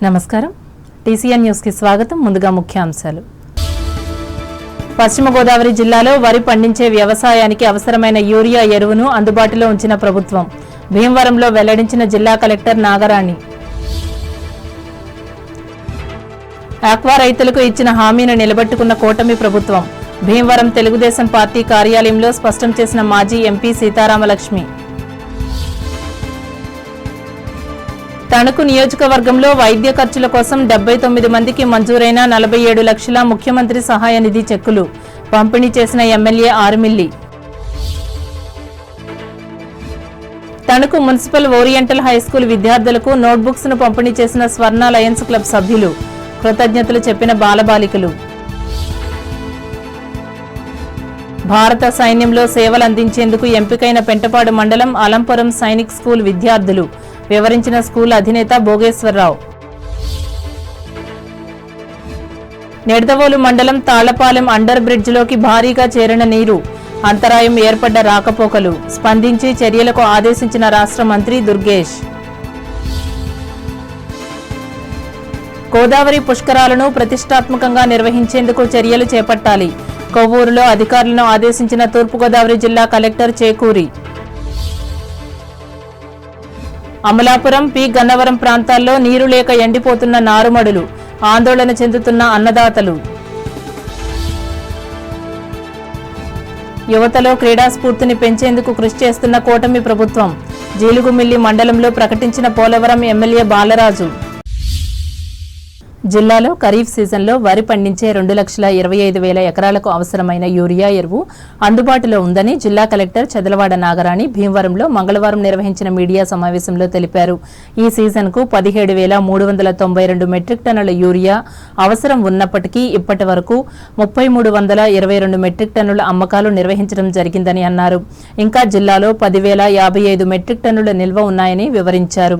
నమస్కారం. TCN news కి స్వాగతం. ముందుగా ముఖ్యాంశాలు. పశ్చిమ గోదావరి జిల్లాలో వరి పండించే వ్యవసాయానికి అవసరమైన యూరియా ఎరువును అందుబాటులో ఉంచిన ప్రభుత్వం. భీమవరంలో వెల్లడించిన జిల్లా కలెక్టర్ నాగరాణి. ఆక్వా రైతులకు ఇచ్చిన హామీని నిలబెట్టుకున్న కూటమి ప్రభుత్వం. భీమవరం తెలుగుదేశం పార్టీ కార్యాలయంలో స్పష్టం చేసిన మాజీ ఎంపీ సీతారామలక్ష్మి. తణుకు నియోజకవర్గంలో వైద్య ఖర్చుల కోసం 79 మందికి మంజూరైన 47 లక్షల ముఖ్యమంత్రి సహాయ నిధి చెక్కులు పంపిణీ చేసిన MLA Armilli. Tanuku municipal oriental high school విద్యార్థులకు నోట్బుక్స్ ను పంపిణీ చేసిన స్వర్ణ లయన్స్ క్లబ్ సభ్యులు. కృతజ్ఞతలు చెప్పిన బాలబాలికలు. భారత సైన్యంలో సేవలందించేందుకు ఎంపికైన పెంటపాడు మండలం అలంపురం సైనిక్ స్కూల్ విద్యార్థులు. వివరించిన స్కూల్ అధినేత భోగేశ్వరరావు. నిడదవోలు మండలం తాళ్లపాలెం అండర్ బ్రిడ్జిలోకి భారీగా చేరిన నీరు. అంతరాయం ఏర్పడ్డ రాకపోకలు. స్పందించి చర్యలకు ఆదేశించిన రాష్ట్ర మంత్రి దుర్గేష్. గోదావరి పుష్కరాలను ప్రతిష్టాత్మకంగా నిర్వహించేందుకు చర్యలు చేపట్టాలి. కొవ్వూరులో అధికారులను ఆదేశించిన తూర్పుగోదావరి జిల్లా కలెక్టర్ చేకూరి. అమలాపురం, పి గన్నవరం ప్రాంతాల్లో నీరు లేక ఎండిపోతున్న నారుమడులు. ఆందోళన చెందుతున్న అన్నదాతలు. యువతలో క్రీడా స్ఫూర్తిని పెంచేందుకు కృషి చేస్తున్న కూటమి ప్రభుత్వం. జీలుగుమిల్లి మండలంలో ప్రకటించిన పోలవరం ఎమ్మెల్యే బాలరాజు. జిల్లాలో ఖరీఫ్ సీజన్లో వరి పండించే 2,25,000 ఎకరాలకు అవసరమైన యూరియా ఎరువు అందుబాటులో ఉందని జిల్లా కలెక్టర్ చదలవాడ నాగరాణి భీమవరంలో మంగళవారం నిర్వహించిన మీడియా సమావేశంలో తెలిపారు. ఈ సీజన్కు 17,392 మెట్రిక్ టన్నుల యూరియా అవసరం ఉన్నప్పటికీ ఇప్పటి వరకు 3,322 మెట్రిక్ టన్నుల అమ్మకాలు నిర్వహించడం జరిగిందని అన్నారు. ఇంకా జిల్లాలో 10,055 మెట్రిక్ టన్నుల నిల్వ ఉన్నాయని వివరించారు.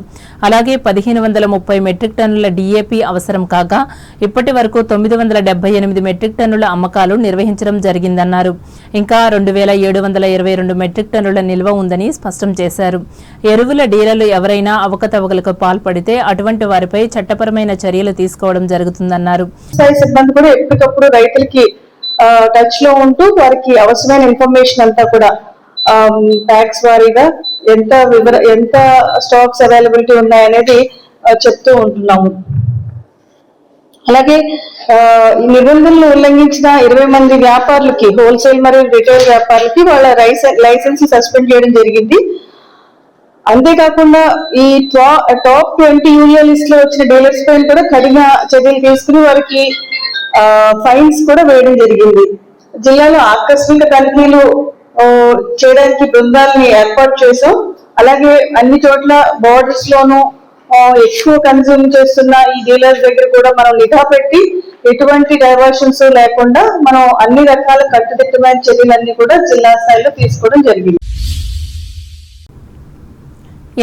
అలాగే 1,530 మెట్రిక్ టన్నుల డీఏపీ అవసరం కాగా ఇప్పటి వరకు 978 మెట్రిక్ టన్నుల అమ్మకాలు నిర్వహించడం జరిగిందన్నారు. ఇంకా 2,722 మెట్రిక్ టన్నుల నిల్వ ఉందని స్పష్టం చేశారు. ఎరువుల డీలర్లు ఎవరైనా అవకతవకలకు పాల్పడితే అటువంటి వారిపై చట్టపరమైన చర్యలు తీసుకోవడం జరుగుతుందన్నారు. సిబ్బంది కూడా ఎప్పటికప్పుడు రైతులకి టచ్ లో ఉంటూ వారికి అవసరమైన ఇన్ఫర్మేషన్ అంతా కూడా ట్యాక్స్ వారీగా ఎంత స్టాక్స్ అవైలబిలిటీ ఉన్నాయనేది చెప్తూ ఉంటున్నాము. అలాగే ఈ నిబంధనలు ఉల్లంఘించిన 20 మంది వ్యాపారులకి, హోల్సేల్ మరియు రిటైల్ వ్యాపారులకి వాళ్ళ లైసెన్స్ సస్పెండ్ చేయడం జరిగింది. అంతేకాకుండా ఈ టాప్ 20 యూరియా లిస్ట్ లో వచ్చిన డీలర్స్ పైన కూడా కఠిన చర్యలు తీసుకుని వారికి ఫైన్స్ కూడా వేయడం జరిగింది. జిల్లాలో ఆకస్మిక తనిఖీలు చేయడానికి బృందాలని ఏర్పాటు చేసాం. అలాగే అన్ని చోట్ల బోర్డర్స్ లోనూ ఎక్కువ కన్జ్యూమ్ చేస్తున్న ఈ డీలర్స్ దగ్గర కూడా మనం నిఘా పెట్టి ఎటువంటి డైవర్షన్స్ లేకుండా మనం అన్ని రకాల కట్టుదిట్టమైన చర్యలన్నీ కూడా జిల్లా స్థాయిలో తీసుకోవడం జరిగింది.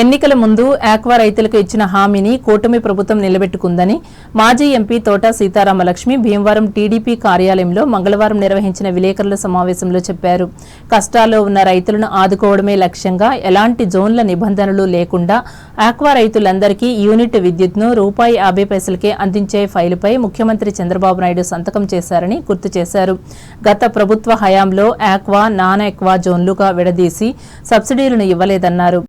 ఎన్నికల ముందు ఆక్వా రైతులకు ఇచ్చిన హామీని కూటమి ప్రభుత్వం నిలబెట్టుకుందని మాజీ ఎంపీ తోట సీతారామలక్ష్మి భీమవరం టీడీపీ కార్యాలయంలో మంగళవారం నిర్వహించిన విలేకరుల సమావేశంలో చెప్పారు. కష్టాల్లో ఉన్న రైతులను ఆదుకోవడమే లక్ష్యంగా ఎలాంటి జోన్ల నిబంధనలు లేకుండా ఆక్వా రైతులందరికీ యూనిట్ విద్యుత్ను ₹50 అందించే ఫైలుపై ముఖ్యమంత్రి చంద్రబాబు నాయుడు సంతకం చేశారని గుర్తు చేశారు. గత ప్రభుత్వ హయాంలో ఆక్వా, నాన్ ఆక్వా జోన్లుగా విడదీసి సబ్సిడీలను ఇవ్వలేదన్నారు.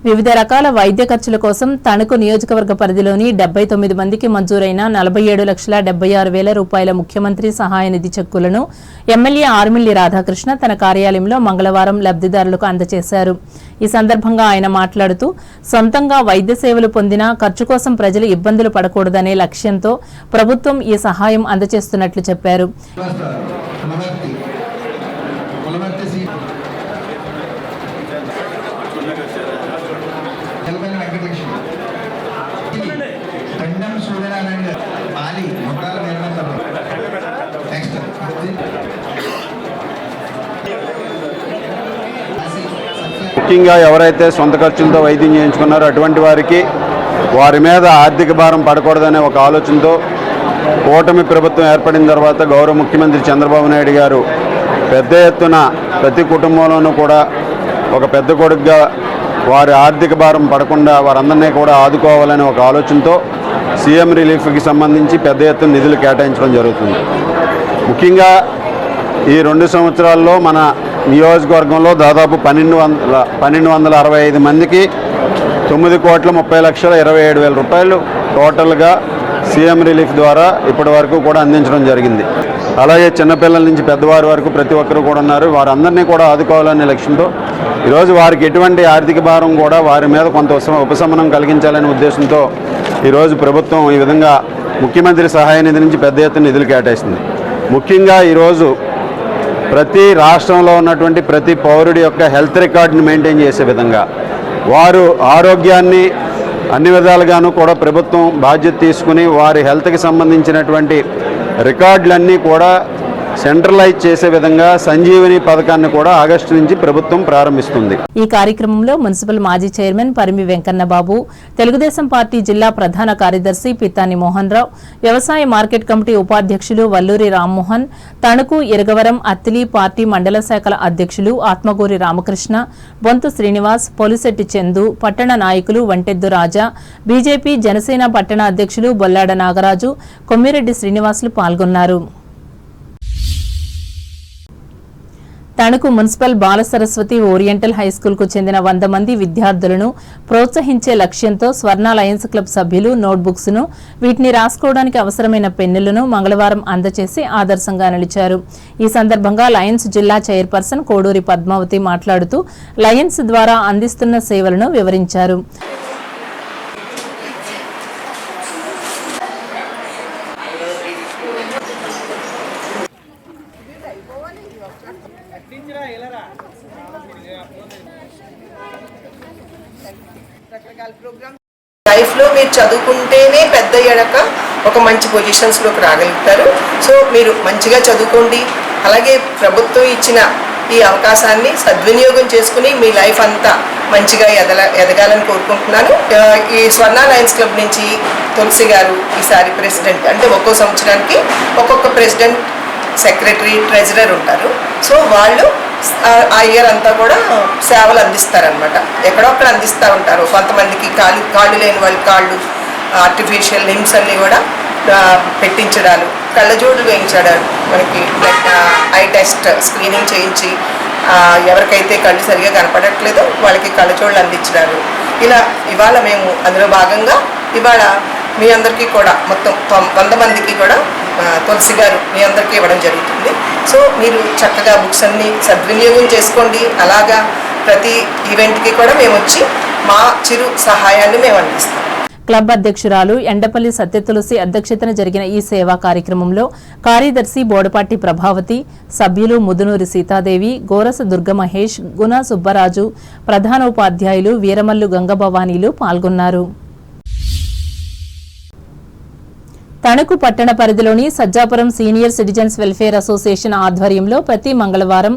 వివిధ రకాల వైద్య ఖర్చుల కోసం తణుకు నియోజకవర్గ పరిధిలోని 79 మందికి మంజూరైన ₹47,76,000 ముఖ్యమంత్రి సహాయ నిధి చెక్కులను ఎమ్మెల్యే ఆర్మిల్లి రాధాకృష్ణ తన కార్యాలయంలో మంగళవారం లబ్ధిదారులకు అందజేశారు. ఈ సందర్భంగా ఆయన మాట్లాడుతూ సొంతంగా వైద్య సేవలు పొందినా ఖర్చు కోసం ప్రజలు ఇబ్బందులు పడకూడదనే లక్ష్యంతో ప్రభుత్వం ఈ సహాయం అందజేస్తున్నట్లు చెప్పారు. ముఖ్యంగా ఎవరైతే సొంత ఖర్చులతో వైద్యం చేయించుకున్నారో అటువంటి వారికి వారి మీద ఆర్థిక భారం పడకూడదనే ఒక ఆలోచనతో కూటమి ప్రభుత్వం ఏర్పడిన తర్వాత గౌరవ ముఖ్యమంత్రి చంద్రబాబు నాయుడు గారు పెద్ద ఎత్తున ప్రతి కుటుంబంలోనూ కూడా ఒక పెద్ద కొడుకుగా వారి ఆర్థిక భారం పడకుండా వారందరినీ కూడా ఆదుకోవాలనే ఒక ఆలోచనతో సీఎం రిలీఫ్కి సంబంధించి పెద్ద ఎత్తున నిధులు కేటాయించడం జరుగుతుంది. ముఖ్యంగా ఈ 2 సంవత్సరాల్లో మన నియోజకవర్గంలో దాదాపు 1265 మందికి 9,30,27,000 రూపాయలు టోటల్గా సీఎం రిలీఫ్ ద్వారా ఇప్పటి వరకు కూడా అందించడం జరిగింది. అలాగే చిన్నపిల్లల నుంచి పెద్దవారి వరకు ప్రతి ఒక్కరు కూడా ఉన్నారు. వారందరినీ కూడా ఆదుకోవాలనే లక్ష్యంతో ఈరోజు వారికి ఎటువంటి ఆర్థిక భారం కూడా వారి మీద కొంత ఉపశమనం కలిగించాలనే ఉద్దేశంతో ఈరోజు ప్రభుత్వం ఈ విధంగా ముఖ్యమంత్రి సహాయ నిధి నుంచి పెద్ద ఎత్తున నిధులు కేటాయిస్తుంది. ముఖ్యంగా ఈరోజు ప్రతి రాష్ట్రంలో ఉన్నటువంటి ప్రతి పౌరుడి యొక్క హెల్త్ రికార్డుని మెయింటైన్ చేసే విధంగా వారు ఆరోగ్యాన్ని అన్ని విధాలుగాను కూడా ప్రభుత్వం బాధ్యత తీసుకుని వారి హెల్త్కి సంబంధించినటువంటి రికార్డులన్నీ కూడా సెంట్రలైజ్ చేసే విధంగా సంజీవని పథకాన్ని కూడా ఆగస్టు నుంచి ప్రభుత్వం ప్రారంభిస్తుంది. ఈ కార్యక్రమంలో మున్సిపల్ మాజీ చైర్మన్ పరిమి వెంకన్నబాబు, తెలుగుదేశం పార్టీ జిల్లా ప్రధాన కార్యదర్శి పితాని మోహన్ రావు, వ్యవసాయ మార్కెట్ కమిటీ ఉపాధ్యక్షులు వల్లూరి రామ్మోహన్, తణుకు, ఇరగవరం, అత్తిలి పార్టీ మండల శాఖల అధ్యక్షులు ఆత్మగూరి రామకృష్ణ, బొంతు శ్రీనివాస్, పొలిశెట్టి చందు, పట్టణ నాయకులు వంటెద్దు రాజా, బీజేపీ జనసేన పట్టణ అధ్యక్షులు బొల్లాడ నాగరాజు, కొమ్మిరెడ్డి శ్రీనివాసులు పాల్గొన్నారు. తణుకు మున్సిపల్ బాల సరస్వతి ఓరియంటల్ హైస్కూల్కు చెందిన 100 మంది విద్యార్థులను ప్రోత్సహించే లక్ష్యంతో స్వర్ణ లయన్స్ క్లబ్ సభ్యులు నోట్బుక్స్ను, వీటిని రాసుకోవడానికి అవసరమైన పెన్నులను మంగళవారం అందజేసి ఆదర్శంగా నిలిచారు. ఈ సందర్భంగా లయన్స్ జిల్లా చైర్పర్సన్ కోడూరి పద్మావతి మాట్లాడుతూ లయన్స్ ద్వారా అందిస్తున్న సేవలను వివరించారు. లైఫ్ లో మీరు చదువుకుంటేనే పెద్ద అయ్యాక ఒక మంచి పొజిషన్స్లోకి రాగలుగుతారు. సో మీరు మంచిగా చదువుకోండి. అలాగే ప్రభుత్వం ఇచ్చిన ఈ అవకాశాన్ని సద్వినియోగం చేసుకుని మీ లైఫ్ అంతా మంచిగా ఎదగాలని కోరుకుంటున్నాను. ఈ స్వర్ణ లయన్స్ క్లబ్ నుంచి తులసి గారు ఈసారి ప్రెసిడెంట్, అంటే ఒక్కో సంవత్సరానికి ఒక్కొక్క ప్రెసిడెంట్, సెక్రటరీ, ట్రెజరర్ ఉంటారు. సో వాళ్ళు ఆ ఇయర్ అంతా కూడా సేవలు అందిస్తారనమాట. ఎక్కడొక్కడ అందిస్తూ ఉంటారు. కొంతమందికి కాళ్ళు లేని వాళ్ళ కాళ్ళు, ఆర్టిఫిషియల్ లిమ్స్ అన్నీ కూడా పెట్టించడాలు, కళ్ళజోడులు వేయించడాలు, మనకి ఐ టెస్ట్ స్క్రీనింగ్ చేయించి ఎవరికైతే కళ్ళు సరిగా కనపడట్లేదో వాళ్ళకి కళ్ళజోడులు అందించడాలు, ఇలా ఇవాళ మేము అందులో భాగంగా ఇవాళ మీ అందరికీ కూడా మొత్తం 100 మందికి కూడా తులసి గారు మీ అందరికీ ఇవ్వడం జరుగుతుంది. సో మీరు చక్కగా బుక్స్ అన్ని సద్వినియోగం చేసుకోండి. అలాగా ప్రతి ఈవెంట్కి కూడా మేము వచ్చి మా చిరు సహాయాన్ని మేము అందిస్తాం. క్లబ్ అధ్యక్షురాలు ఎండపల్లి సత్యతులసి అధ్యక్షతన జరిగిన ఈ సేవా కార్యక్రమంలో కార్యదర్శి బోడపాటి ప్రభావతి, సభ్యులు ముదునూరి సీతాదేవి, గోరస దుర్గమహేష్, గుణ సుబ్బరాజు, ప్రధానోపాధ్యాయులు వీరమల్లు గంగభవానీలు పాల్గొన్నారు. తణుకు పట్టణ పరిధిలోని Sajjapuram senior citizens welfare association ఆధ్వర్యంలో ప్రతి మంగళవారం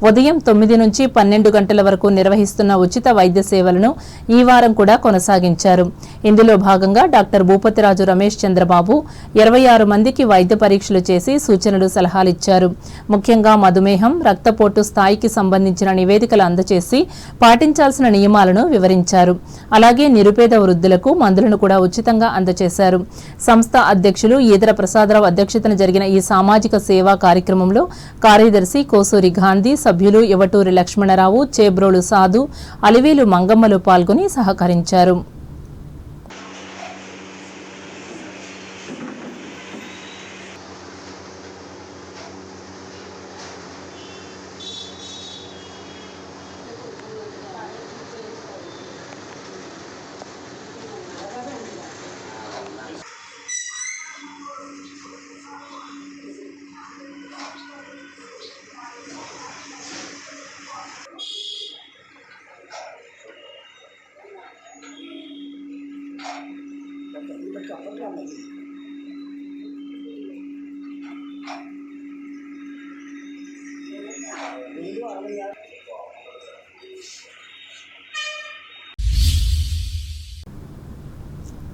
ఉదయం 9 నుంచి 12 గంటల వరకు నిర్వహిస్తున్న ఉచిత వైద్య సేవలను ఈ వారం కూడా కొనసాగించారు. ఇందులో భాగంగా డాక్టర్ భూపతిరాజు రమేష్ చంద్రబాబు 26 మందికి వైద్య పరీక్షలు చేసి సూచనలు, సలహాలిచ్చారు. ముఖ్యంగా మధుమేహం, రక్తపోటు స్థాయికి సంబంధించిన నివేదికలు అందజేసి పాటించాల్సిన నియమాలను వివరించారు. అలాగే నిరుపేద వృద్ధులకు మందులను కూడా ఉచితంగా అందజేశారు. సంస్థ అధ్యక్షులు ఈదర ప్రసాదరావు అధ్యక్షతన జరిగిన ఈ సామాజిక సేవా కార్యక్రమంలో కార్యదర్శి కోసూరి గాంధీ, సభ్యులు యువటూరి లక్ష్మణరావు, చేబ్రోలు సాధు, అలివేలు మంగమ్మలు పాల్గొని సహకరించారు.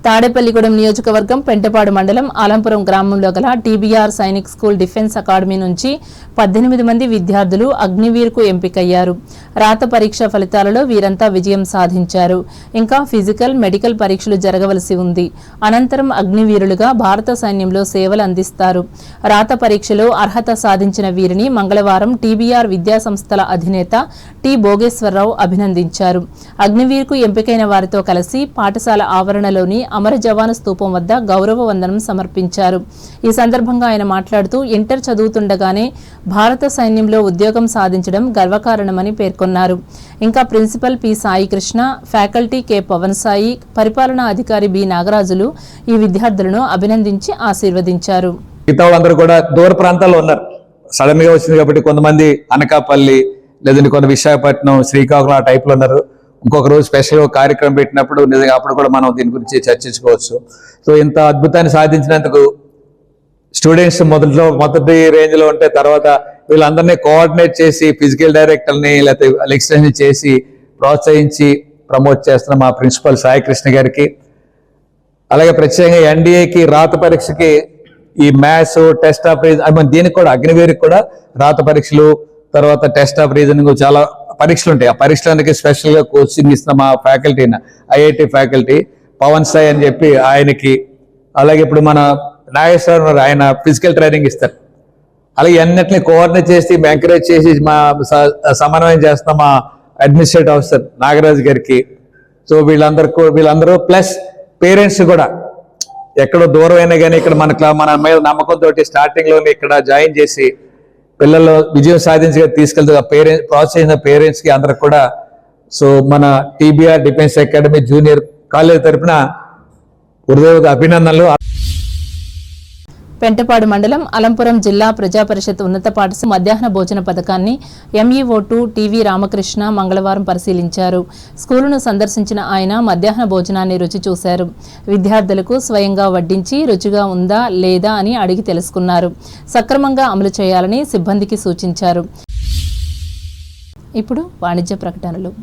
తాడేపల్లిగూడెం నియోజకవర్గం పెంటపాడు మండలం ఆలంపురం గ్రామంలో గల TBR Sainik school defence academy నుంచి 18 మంది విద్యార్థులు అగ్నివీర్కు ఎంపికయ్యారు. రాత పరీక్ష ఫలితాలలో వీరంతా విజయం సాధించారు. ఇంకా ఫిజికల్, మెడికల్ పరీక్షలు జరగవలసి ఉంది. అనంతరం అగ్నివీరులుగా భారత సైన్యంలో సేవలు అందిస్తారు. రాత పరీక్షలో అర్హత సాధించిన వీరిని మంగళవారం టీబీఆర్ విద్యాసంస్థల అధినేత టి భోగేశ్వరరావు అభినందించారు. అగ్నివీర్కు ఎంపికైన వారితో కలిసి పాఠశాల ఆవరణలోని అమర జవాను స్తూపం వద్ద గౌరవ వందనం సమర్పించారు. ఈ సందర్భంగా ఆయన మాట్లాడుతూ ఇంటర్ చదువుతుండగానే భారత సైన్యంలో ఉద్యోగం సాధించడం గర్వకారణమని పేర్కొన్నారు. ఇంకా principal P Sai Krishna, faculty K Pavan Sai, పరిపాలనా అధికారి బి నాగరాజులు ఈ విద్యార్థులను అభినందించి ఆశీర్వదించారు. మిగతా వాళ్ళందరూ కూడా దూర ప్రాంతాల్లో ఉన్నారు. సడన్ గా వచ్చింది కాబట్టి కొంతమంది అనకాపల్లి, లేదంటే కొంత విశాఖపట్నం, శ్రీకాకుళం ఆ టైప్లో ఉన్నారు. ఇంకొక రోజు స్పెషల్ కార్యక్రమం పెట్టినప్పుడు నిజంగా అప్పుడు కూడా మనం దీని గురించి చర్చించుకోవచ్చు. సో ఇంత అద్భుతాన్ని సాధించినందుకు స్టూడెంట్స్ మొదటి రేంజ్లో ఉంటే, తర్వాత వీళ్ళందరినీ కోఆర్డినేట్ చేసి ఫిజికల్ డైరెక్టర్ని లేకపోతే లెక్చరర్ని చేసి ప్రోత్సహించి ప్రమోట్ చేస్తున్న మా ప్రిన్సిపల్ సాయి కృష్ణ గారికి, అలాగే ప్రత్యేకంగా ఎన్డీఏకి రాత పరీక్షకి ఈ మ్యాథ్స్, టెస్ట్ ఆఫ్ రీజన్, దీనికి కూడా అగ్నివీర్కి కూడా రాత పరీక్షలు, తర్వాత టెస్ట్ ఆఫ్ రీజనింగ్ చాలా పరీక్షలు ఉంటాయి. ఆ పరీక్షలకి స్పెషల్గా కోచింగ్ ఇస్తున్న మా faculty, IIT faculty Pavan Sai అని చెప్పి ఆయనకి, అలాగే ఇప్పుడు మన నాగేశ్వర ఆయన ఫిజికల్ ట్రైనింగ్ ఇస్తారు. అలాగే అన్నింటినీ కోఆర్డినేట్ చేసి ఎంకరేజ్ చేసి మా సమన్వయం చేస్తున్న మా అడ్మినిస్ట్రేటివ్ ఆఫీసర్ నాగరాజు గారికి. సో వీళ్ళందరూ ప్లస్ పేరెంట్స్ కూడా ఎక్కడో దూరం అయినా కానీ ఇక్కడ మన మీద నమ్మకంతో స్టార్టింగ్లోనే ఇక్కడ జాయిన్ చేసి పిల్లలు విజయం సాధించి తీసుకెళ్తే ప్రోత్సహించిన పేరెంట్స్కి అందరికి కూడా సో మన TBR defence academy junior college తరఫున హృదయపూర్వక అభినందనలు. పెంటపాడు మండలం అలంపురం జిల్లా ప్రజా పరిషత్ ఉన్నత పాఠశాల మధ్యాహ్న భోజన పథకాన్ని ఎంఈఓ2 టీవీ రామకృష్ణ మంగళవారం పరిశీలించారు. స్కూలును సందర్శించిన ఆయన మధ్యాహ్న భోజనాన్ని రుచి చూశారు. విద్యార్థులకు స్వయంగా వడ్డించి రుచిగా ఉందా లేదా అని అడిగి తెలుసుకున్నారు. సక్రమంగా అమలు చేయాలని సిబ్బందికి సూచించారు. ఇప్పుడు వాణిజ్య ప్రకటనలు.